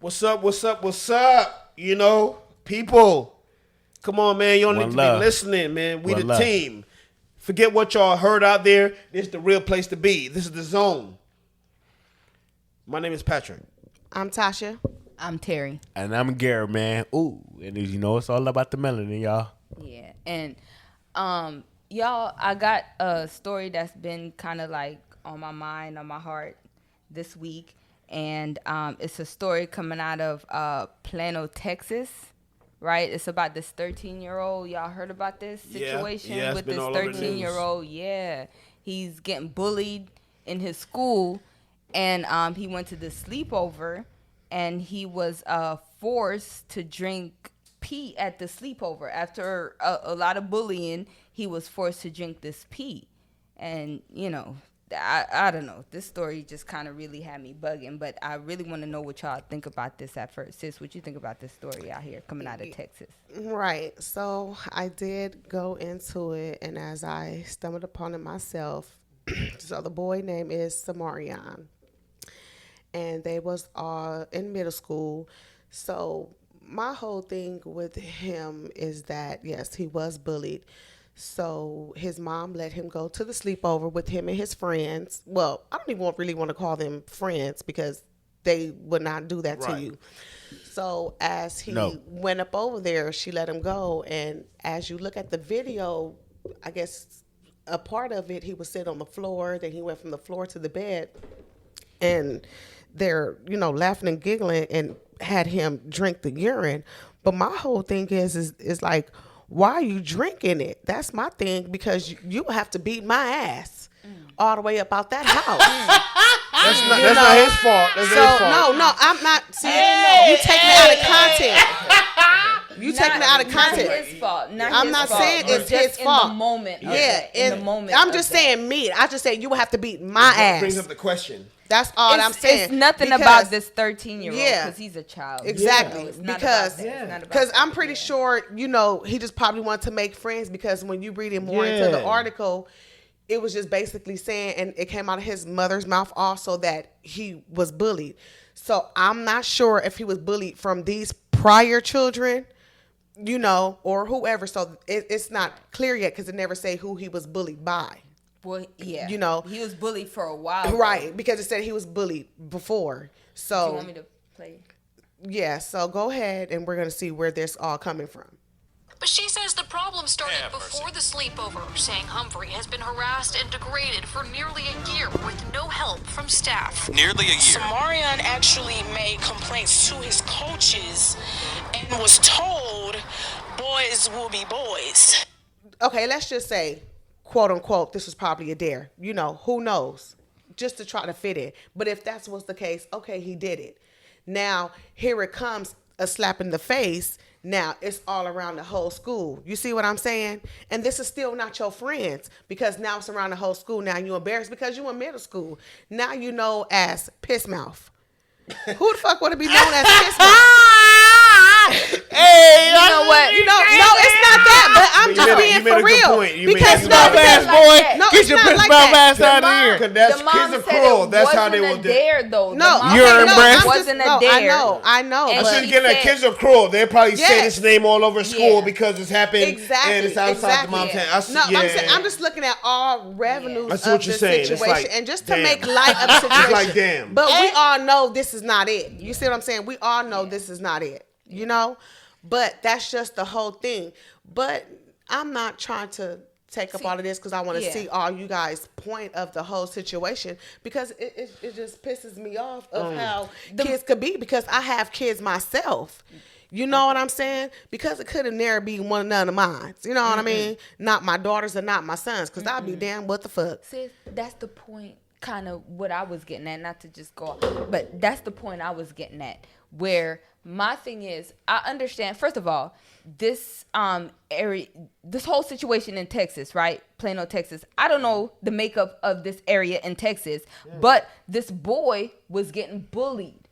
What's up? What's up? What's up? You know, people. Come on, man. You don't need to be listening, man. We the team. Forget what y'all heard out there. This is the real place to be. This is the zone. My name is Patrick. I'm Tasha. I'm Terry. And I'm Garrett, man. Ooh, and you know it's all about the melanin, y'all. Yeah, and y'all, I got a story that's been kind of like on my mind, on my heart this week. And it's a story coming out of Plano, Texas, right? It's about this 13-year-old. Y'all heard about this situation with this 13-year-old? Yeah. He's getting bullied in his school, and he went to the sleepover, and he was forced to drink pee at the sleepover. After a lot of bullying, he was forced to drink this pee. And, you know, I don't know. This story just kind of really had me bugging, but I really want to know what y'all think about this at first. Sis, what you think about this story out here coming out of Texas? Right. So I did go into it, and as I stumbled upon it myself, so the boy name is SeMarion, and they was in middle school. So my whole thing with him is that, yes, he was bullied. So his mom let him go to the sleepover with him and his friends. Well, I don't even really want to call them friends because they would not do that to you. So as he went up over there, she let him go. And as you look at the video, I guess a part of it, he was sitting on the floor. Then he went from the floor to the bed. And they're, you know, laughing and giggling and had him drink the urine. But my whole thing is like, why are you drinking it? That's my thing, because you have to beat my ass all the way up out that house. That's not his fault. That's his fault. No, I'm not. See, you taking it out of context. You taking it out of context. Not his fault. I'm not saying it's his fault. In the moment. In the moment. I'm just saying me. I just say you would have to beat my ass. Brings up the question. That's all I'm saying. It's nothing about this 13-year-old because he's a child. Exactly. Yeah. Because I'm pretty sure, you know, he just probably wanted to make friends, because when you read it more into the article, it was just basically saying, and it came out of his mother's mouth also, that he was bullied. So I'm not sure if he was bullied from these prior children, you know, or whoever. So it's not clear yet because it never say who he was bullied by. Well, yeah. You know, he was bullied for a while. Right, because it said he was bullied before. So, do you want me to play? Yeah, so go ahead, and we're going to see where this all coming from. But she says the problem started before the sleepover, saying Humphrey has been harassed and degraded for nearly a year with no help from staff. Nearly a year. SeMarion actually made complaints to his coaches and was told, boys will be boys. Okay, let's just say, quote unquote, this was probably a dare. You know, who knows? Just to try to fit in. But if that was the case, okay, he did it. Now, here it comes, a slap in the face. Now, it's all around the whole school. You see what I'm saying? And this is still not your friends, because now it's around the whole school. Now you're embarrassed because you in middle school. Now you know as piss mouth. Who the fuck would it be known as piss mouth? Hey, you know what? You know, no, it's not that. But I'm just being for real. Because get your piss mouth ass out of here. Because that's kids are cruel. That's how they will do. Dare though. No, you're embarrassed. Wasn't a dare. I know. I should get that kids are cruel. They probably say this name all over school because it's happened. Exactly. And it's outside the mom town. I'm just looking at all revenues of the situation, like, and just to make light of the situation. Like damn. But we all know this is not it. You see what I'm saying? We all know this is not it. You know, but that's just the whole thing. But I'm not trying to take up all of this because I want to see all you guys' point of the whole situation, because it just pisses me off of how kids could be, because I have kids myself. You know what I'm saying? Because it could have never be none of mine. You know what I mean? Not my daughters and not my sons, because I'd be damn what the fuck. See, that's the point, kind of what I was getting at, not to just go off, but that's the point I was getting at, where my thing is, I understand, first of all, this area, this whole situation in Texas, right? Plano, Texas. I don't know the makeup of this area in Texas, but this boy was getting bullied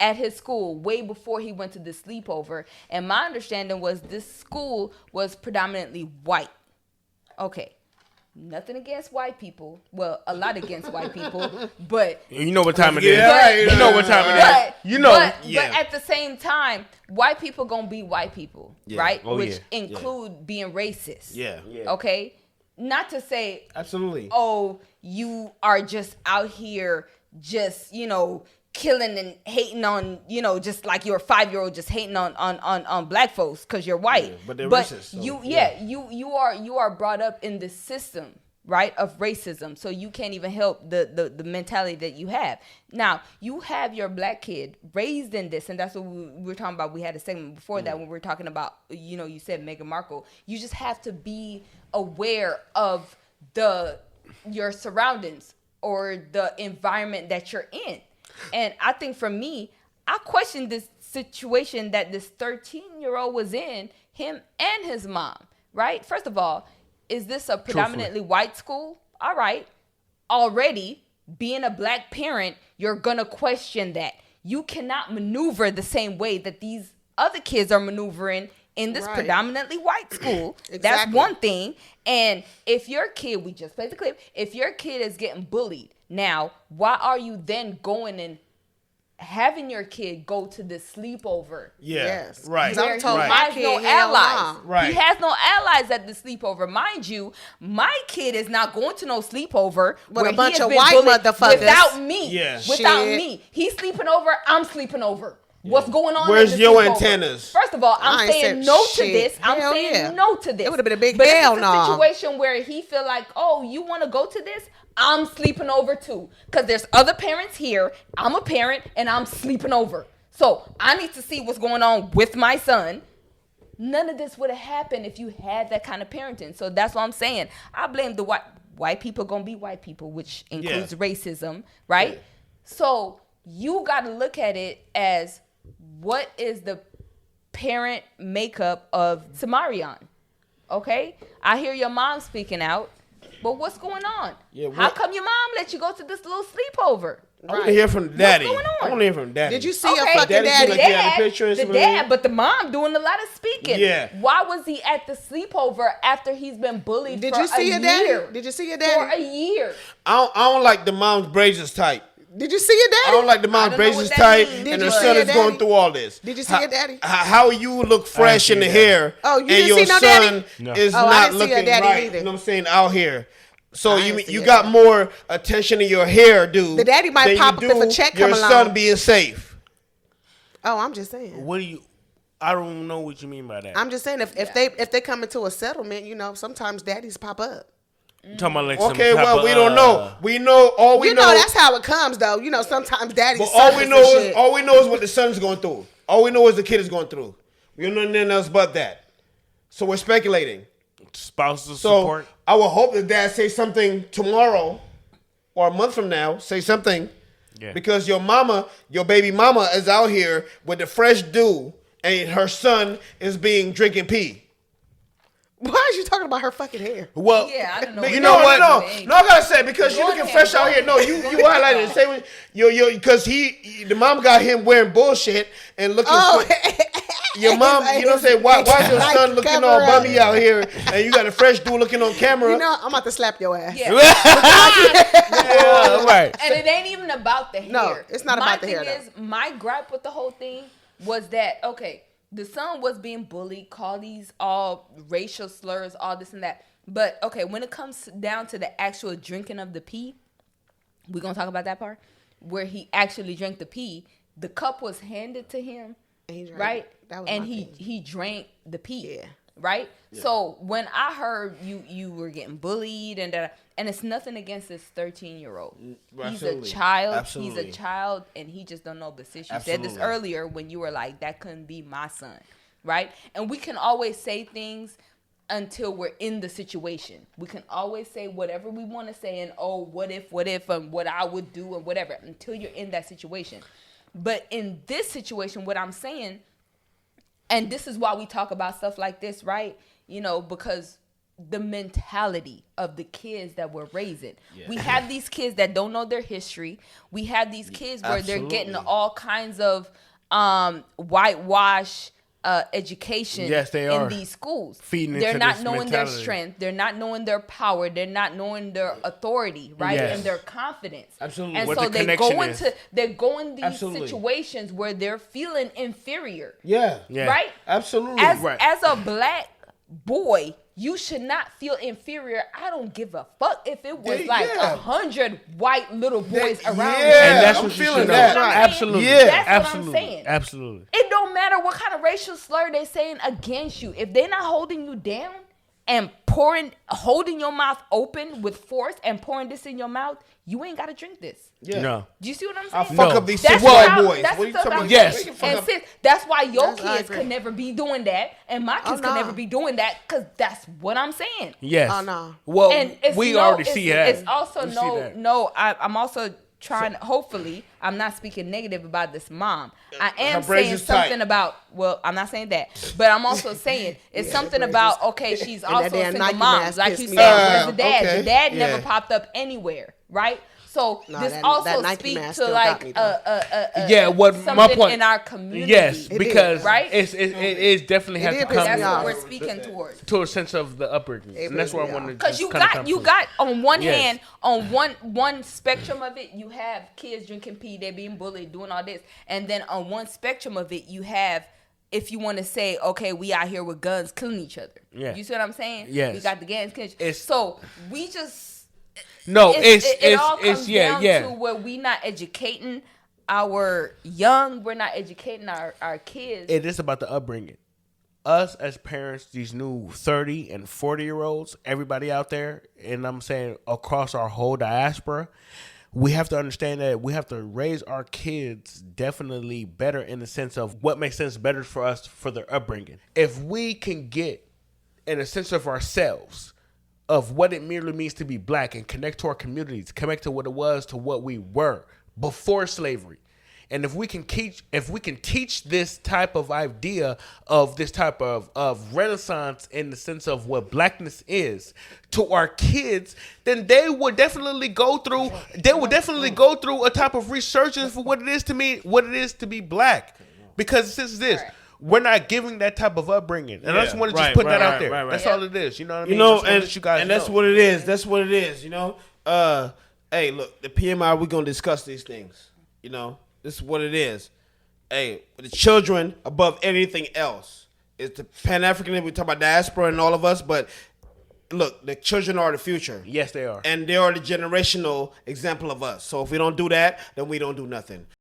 at his school way before he went to the sleepover. And my understanding was this school was predominantly white. Okay. Nothing against white people. Well, a lot against white people, but You know what time it is. Yeah, you know what time it is. but, You know. but at the same time, white people gonna be white people, right? Oh, Which yeah. include being racist. Yeah. Okay. Not to say, Absolutely. oh, you are just out here, just killing and hating on, just like you're a 5-year-old just hating on black folks because you're white. Yeah, but they're racist. So, you are brought up in the system, right, of racism, so you can't even help the mentality that you have. Now you have your black kid raised in this, and that's what we were talking about. We had a segment before that when we were talking about, you said Meghan Markle. You just have to be aware of your surroundings or the environment that you're in. And I think for me, I question this situation that this 13-year-old was in, him and his mom, right? First of all, is this a predominantly white school? All right. Already, being a black parent, you're going to question that. You cannot maneuver the same way that these other kids are maneuvering in this predominantly white school. Exactly. That's one thing. And if your kid, we just played the clip, if your kid is getting bullied, now, why are you then going and having your kid go to this sleepover? Yeah. Yes. Right. Where I told he my has kid, no hell allies. no. Right. He has no allies at the sleepover. Mind you, my kid is not going to no sleepover With where a bunch he has of been white bullied motherfuckers. without me. Yeah. Without Shit. me. He's sleeping over. I'm sleeping over. What's going on? Where's at the your sleepover? antennas? First of all, I I'm ain't saying said no to shit. this. I'm Hell saying yeah. no to this. It would've been a big but hell if it's a no. situation where he feel like, oh, you want to go to this? I'm sleeping over too. Because there's other parents here. I'm a parent and I'm sleeping over. So I need to see what's going on with my son. None of this would have happened if you had that kind of parenting. So that's what I'm saying. I blame the white people gonna be white people, which includes racism, right? Yeah. So you got to look at it as, what is the parent makeup of SeMarion? Okay? I hear your mom speaking out, but what's going on? Yeah, how come your mom let you go to this little sleepover? I want to hear from daddy. going on? I want to hear from daddy. Did you see Okay, your fucking Daddy daddy? seemed like he had a picture and the some dad, of but the mom doing a lot of speaking. Yeah. Why was he at the sleepover after he's been bullied Did for you see a your daddy? year? Did you see your For daddy? a year. I don't like the mom's braces type. Did you see your I daddy? don't like the mom's don't know what braces that tight, means. Did and you her see son your is going daddy? through all this. Did you see your daddy? How you look fresh see in the your hair, Oh, you and didn't your see no son daddy? No. is Oh, I not didn't see your looking daddy right. either. You know what I'm saying? Out here. So I you didn't see you your got daddy. more attention to your hair, dude. The daddy might than you pop up if a do check your come son along. being safe. Oh, I'm just saying. What do you? I don't know what you mean by that. I'm just saying if they come into a settlement, sometimes daddies pop up. You talking about like Okay, some type well of, we don't know. We know all we You know that's how it comes though. Sometimes daddies. But all we suckers know and is shit. all we know is what the son's going through. All we know is the kid is going through. We don't know nothing else but that. So we're speculating. spousal So support. I will hope that dad say something tomorrow or a month from now. Say something. Yeah. Because your baby mama is out here with the fresh dew and her son is drinking pee. Why is you talking about her fucking hair? Well, Yeah, I don't know. You know what? No, I gotta say because Go you looking ahead, fresh go out here. ahead. No, you highlighted it. Say what because the mom got him wearing bullshit and looking. Your mom, you know what I'm saying? Why is your son looking all bummy out here and you got a fresh dude looking on camera? I'm about to slap your ass. Yeah. Yeah, right. And it ain't even about the hair. No, it's not about the hair, My thing is, my gripe with the whole thing was that, okay, the son was being bullied, called these all racial slurs, all this and that. But, okay, when it comes down to the actual drinking of the pee, we're going to talk about that part, where he actually drank the pee. The cup was handed to him, And he drank right? it. That was And my thing. he drank the pee. Yeah. Right? Yeah. So when I heard you were getting bullied and it's nothing against this 13-year-old. He's a child. Absolutely. He's a child and he just don't know the sis. You said this earlier when you were like, that couldn't be my son. Right? And we can always say things until we're in the situation. We can always say whatever we want to say and what if and what I would do and whatever until you're in that situation. But in this situation, what I'm saying, and this is why we talk about stuff like this, right? Because the mentality of the kids that we're raising. Yeah. We have these kids that don't know their history. We have these kids where they're getting all kinds of whitewash education Yes, they in are. these schools. Feeding They're into not this knowing their mentality. strength. They're not knowing their power. They're not knowing their authority, right? Yes. And their confidence. Absolutely. And What so the they connection go is. into these Absolutely. situations where they're feeling inferior. Yeah. Yeah. Right? Absolutely. As a black boy, you should not feel inferior. I don't give a fuck if it was like Yeah. 100 white little boys around yeah. me. And that's I'm what you feeling should know. that. Right. Absolutely. Yeah. That's what I'm Absolutely. saying. Absolutely. It don't matter what kind of racial slur they saying against you. If they're not holding you down and holding your mouth open with force and pouring this in your mouth, you ain't got to drink this. Yeah. No. Do you see what I'm I'll saying? fuck No. up these That's 6 white how- boys. that's What are you the stuff talking I'm about? Yes. We can fuck And up- sis, that's why your That's- I kids agree. could never be doing that, and my kids could no. never be doing that, because that's what I'm saying. Yes. Oh, no. Well, And it's we no- already it's, see that. It's also We see that. I'm also trying. Hopefully, I'm not speaking negative about this mom. I am Her braids saying is tight. something about. Well, I'm not saying that, but I'm also saying it's something braids about. is- Okay, she's And also that a damn single Nike mom, mask like pissed you me said. off. Where's the dad? Okay. The dad Yeah. never popped up anywhere, right? So Nah, this that also Nike speaks mask to still like got me, though. Yeah, what my something point in our community. Yes, It because is. Right? it is definitely has did to piss come That's me what off. we're speaking towards. to a sense of the upbringing, It and that's where I pissed me wanted to. Because you got on one hand, on one spectrum of it, you have kids drinking pee, they're being bullied, doing all this, and then on one spectrum of it, you have, if you want to say, okay, we out here with guns killing each other. Yeah. You see what I'm saying? Yes. We got the guns killing. It's- So we just No, it all comes yeah, down yeah. to where we not educating our young, we're not educating our kids. It is about the upbringing. Us as parents, these new 30 and 40-year-olds, everybody out there, and I'm saying across our whole diaspora, we have to understand that we have to raise our kids definitely better in the sense of what makes sense better for us for their upbringing. If we can get in a sense of ourselves, of what it merely means to be black and connect to our communities, connect to what it was to what we were before slavery. And if we can teach this type of idea of this type of renaissance in the sense of what blackness is to our kids, then they will definitely go through a type of resurgence for what it is to be black. Because since this, we're not giving that type of upbringing. And I just want to just put that out there. That's all it is. You know what I mean? You know, Just wanna and, let you guys and that's know. what it is. That's what it is, you know? Hey, look, the PMI, we're going to discuss these things. You know? This is what it is. Hey, the children above anything else. It's the Pan-Africanism. We talk about diaspora and all of us, but look, the children are the future. Yes, they are. And they are the generational example of us. So if we don't do that, then we don't do nothing.